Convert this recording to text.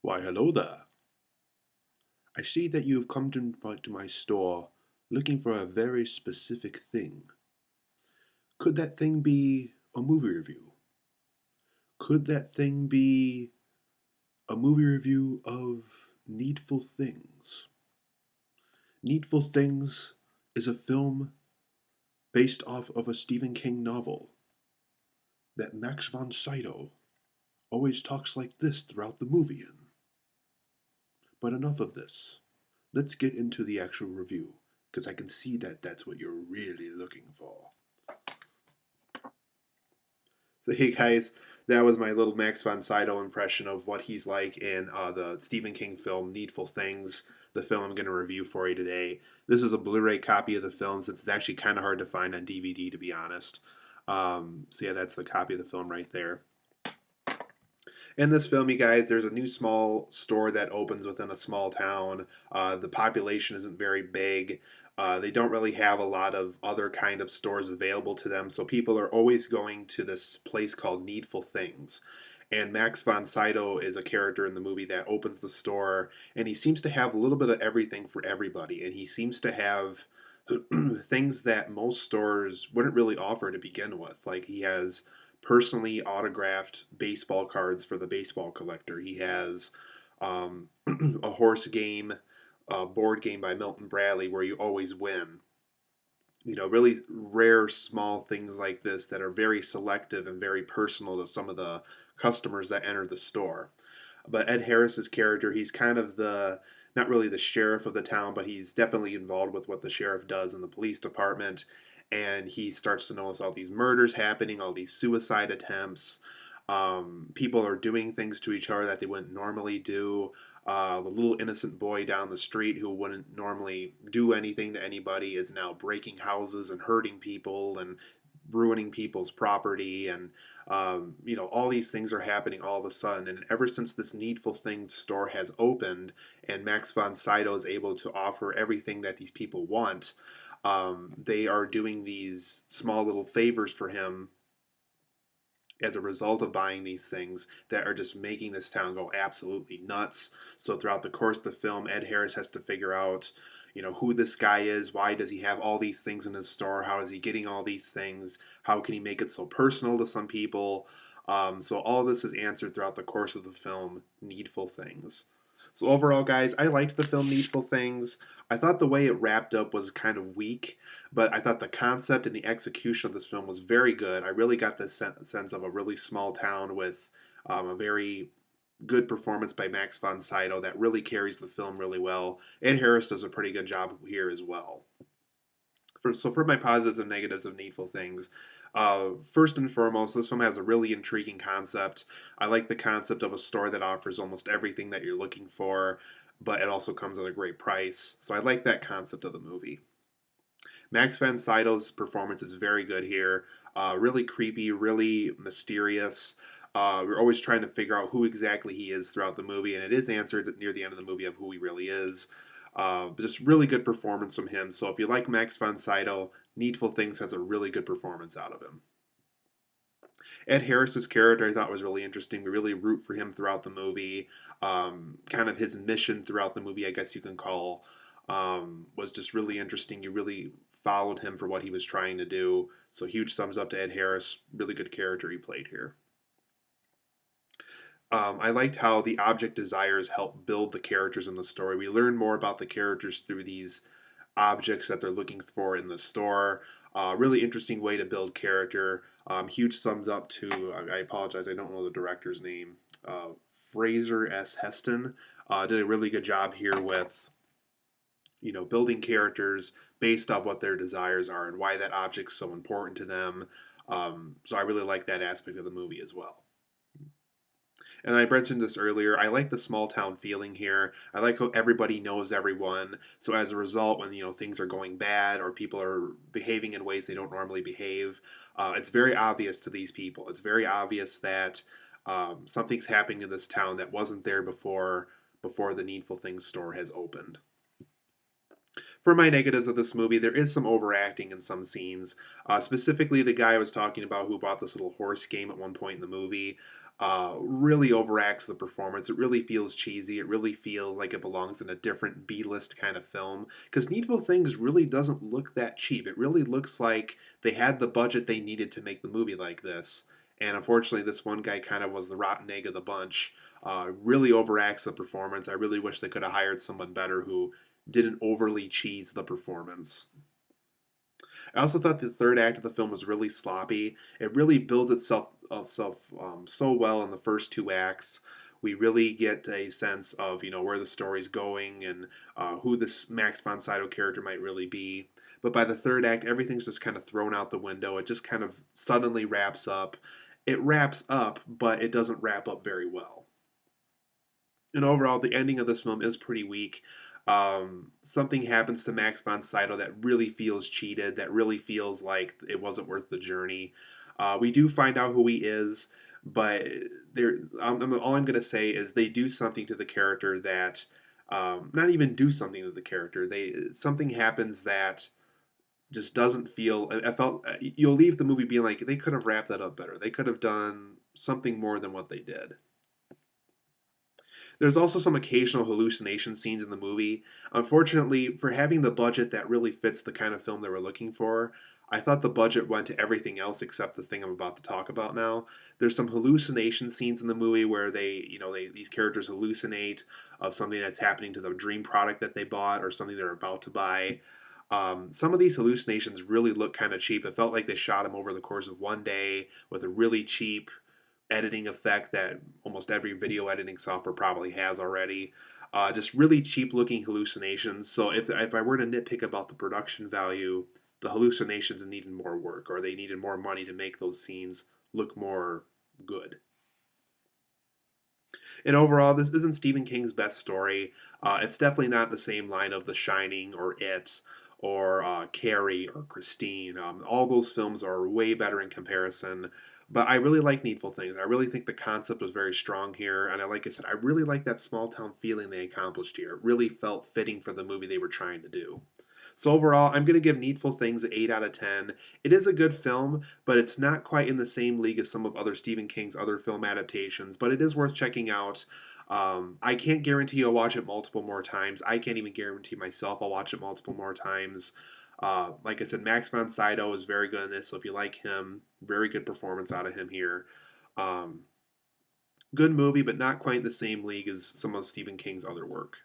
Why, hello there. I see that you have come to my store looking for a very specific thing. Could that thing be a movie review? Could that thing be a movie review of Needful Things? Needful Things is a film based off of a Stephen King novel that Max Von Sydow always talks like this throughout the movie in. But enough of this. Let's get into the actual review, because I can see that that's what you're really looking for. So, hey guys, that was my little Max von Sydow impression of what he's like in the Stephen King film Needful Things, the film I'm going to review for you today. This is a Blu ray copy of the film since it's actually kind of hard to find on DVD, to be honest. So, yeah, that's the copy of the film right there. In this film, you guys, there's a new small store that opens within a small town. The population isn't very big. They don't really have a lot of other kind of stores available to them, so people are always going to this place called Needful Things. And Max von Sydow is a character in the movie that opens the store, and he seems to have a little bit of everything for everybody. And he seems to have things that most stores wouldn't really offer to begin with. Like he has personally autographed baseball cards for the baseball collector. He has a horse game, board game by Milton Bradley where you always win. You know, really rare small things like this that are very selective and very personal to some of the customers that enter the store. But Ed Harris's character, he's kind of the not really the sheriff of the town, but he's definitely involved with what the sheriff does in the police department. And he starts to notice all these murders happening, all these suicide attempts. People are doing things to each other that they wouldn't normally do. The little innocent boy down the street who wouldn't normally do anything to anybody is now breaking houses and hurting people and ruining people's property. And all these things are happening all of a sudden. And ever since this Needful Things store has opened and Max von Sydow is able to offer everything that these people want, they are doing these small little favors for him as a result of buying these things that are just making this town go absolutely nuts. So throughout the course of the film, Ed Harris has to figure out, who this guy is, why does he have all these things in his store, how is he getting all these things, how can he make it so personal to some people. So all this is answered throughout the course of the film, Needful Things. So overall, guys, I liked the film Needful Things. I thought the way it wrapped up was kind of weak, but I thought the concept and the execution of this film was very good. I really got the sense of a really small town with a very good performance by Max von Sydow that really carries the film really well. Ed Harris does a pretty good job here as well. For my positives and negatives of Needful Things, first and foremost, this film has a really intriguing concept. I like the concept of a store that offers almost everything that you're looking for, but it also comes at a great price. So I like that concept of the movie. Max von Sydow's performance is very good here. Really creepy, really mysterious. We're always trying to figure out who exactly he is throughout the movie, and it is answered near the end of the movie of who he really is. But just really good performance from him. So if you like Max von Sydow, Needful Things has a really good performance out of him. Ed Harris's character I thought was really interesting. We really root for him throughout the movie. Kind of his mission throughout the movie, I guess you can call, was just really interesting. You really followed him for what he was trying to do. So huge thumbs up to Ed Harris. Really good character he played here. I liked how the object desires help build the characters in the story. We learn more about the characters through these objects that they're looking for in the store. Really interesting way to build character. Huge thumbs up to, I apologize, I don't know the director's name, Fraser S. Heston. Did a really good job here with, building characters based off what their desires are and why that object's so important to them. So I really like that aspect of the movie as well. And I mentioned this earlier. I like the small town feeling here. I like how everybody knows everyone. So as a result, when things are going bad or people are behaving in ways they don't normally behave, it's very obvious to these people. It's very obvious that something's happening in this town that wasn't there before the Needful Things store has opened. For my negatives of this movie, there is some overacting in some scenes. Specifically, the guy I was talking about who bought this little horse game at one point in the movie really overacts the performance. It really feels cheesy. It really feels like it belongs in a different B list kind of film. Because Needful Things really doesn't look that cheap. It really looks like they had the budget they needed to make the movie like this. And unfortunately, this one guy kind of was the rotten egg of the bunch. Really overacts the performance. I really wish they could have hired someone better who didn't overly cheese the performance. I also thought the third act of the film was really sloppy. It really builds itself so well in the first two acts. We really get a sense of where the story's going and who this Max von Sydow character might really be. But by the third act, everything's just kind of thrown out the window. It just kind of suddenly wraps up. It wraps up, but it doesn't wrap up very well. And overall, the ending of this film is pretty weak. Something happens to Max von Sydow that really feels cheated, that really feels like it wasn't worth the journey. We do find out who he is, but all I'm going to say is they do something to the character that, not even do something to the character. Something happens that just doesn't feel. I felt you'll leave the movie being like they could have wrapped that up better. They could have done something more than what they did. There's also some occasional hallucination scenes in the movie. Unfortunately, for having the budget that really fits the kind of film they were looking for, I thought the budget went to everything else except the thing I'm about to talk about now. There's some hallucination scenes in the movie where these characters hallucinate of something that's happening to the dream product that they bought or something they're about to buy. Some of these hallucinations really look kind of cheap. It felt like they shot them over the course of one day with a really cheap editing effect that almost every video editing software probably has already. Just really cheap looking hallucinations. So if I were to nitpick about the production value, the hallucinations needed more work or they needed more money to make those scenes look more good. And overall, this isn't Stephen King's best story. It's definitely not the same line of The Shining or It or Carrie or Christine. All those films are way better in comparison. But I really like Needful Things. I really think the concept was very strong here. And like I said, I really like that small town feeling they accomplished here. It really felt fitting for the movie they were trying to do. So overall, I'm going to give Needful Things an 8 out of 10. It is a good film, but it's not quite in the same league as some of other Stephen King's other film adaptations, but it is worth checking out. I can't guarantee I'll watch it multiple more times. I can't even guarantee myself I'll watch it multiple more times. Like I said, Max von Sydow is very good in this, so if you like him, very good performance out of him here. Um, Good movie, but not quite the same league as some of Stephen King's other work.